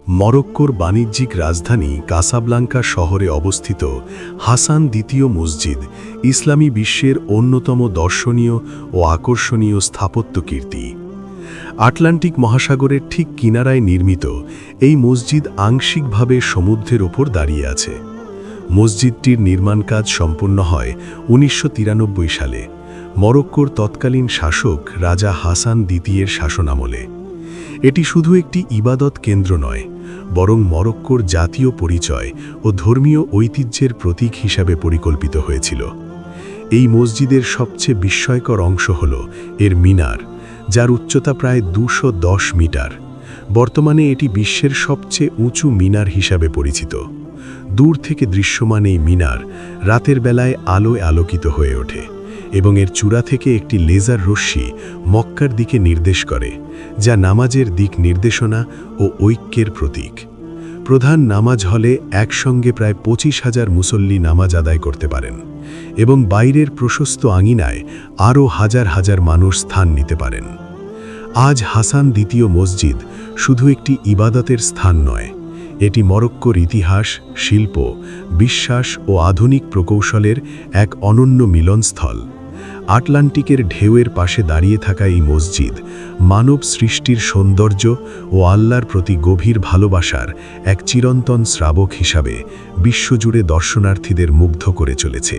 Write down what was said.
মরক্কোর বাণিজ্যিক রাজধানী কাসাব্লাঙ্কা শহরে অবস্থিত হাসান দ্বিতীয় মসজিদ ইসলামী বিশ্বের অন্যতম দর্শনীয় ও আকর্ষণীয় স্থাপত্যকীর্তি। আটলান্টিক মহাসাগরের ঠিক কিনারায় নির্মিত এই মসজিদ আংশিকভাবে সমুদ্রের ওপর দাঁড়িয়ে আছে। মসজিদটির নির্মাণ কাজ সম্পন্ন হয় ১৯৯৩ সালে মরক্কোর তৎকালীন শাসক রাজা হাসান দ্বিতীয়ের শাসনামলে। এটি শুধু একটি ইবাদত কেন্দ্র নয়, বরং মরক্কোর জাতীয় পরিচয় ও ধর্মীয় ঐতিহ্যের প্রতীক হিসাবে পরিকল্পিত হয়েছিল। এই মসজিদের সবচেয়ে বিস্ময়কর অংশ হল এর মিনার, যার উচ্চতা প্রায় ২১০ মিটার। বর্তমানে এটি বিশ্বের সবচেয়ে উঁচু মিনার হিসাবে পরিচিত। দূর থেকে দৃশ্যমান এই মিনার রাতের বেলায় আলোয় আলোকিত হয়ে ওঠে এবং এর চূড়া থেকে একটি লেজার রশ্মি মক্কার দিকে নির্দেশ করে, যা নামাজের দিক নির্দেশনা ও ঐক্যের প্রতীক। প্রধান নামাজ হলে একসঙ্গে প্রায় ২৫,০০০ মুসল্লি নামাজ আদায় করতে পারেন এবং বাইরের প্রশস্ত আঙিনায় আরও হাজার হাজার মানুষ স্থান নিতে পারেন। আজ হাসান দ্বিতীয় মসজিদ শুধু একটি ইবাদতের স্থান নয়, এটি মরক্কোর ইতিহাস, শিল্প, বিশ্বাস ও আধুনিক প্রকৌশলের এক অনন্য মিলনস্থল। আটলান্টিকের ঢেউয়ের পাশে দাঁড়িয়ে থাকা এই মসজিদ মানব সৃষ্টির সৌন্দর্য ও আল্লাহর প্রতি গভীর ভালোবাসার এক চিরন্তন শ্রাবক হিসাবে বিশ্বজুড়ে দর্শনার্থীদের মুগ্ধ করে চলেছে।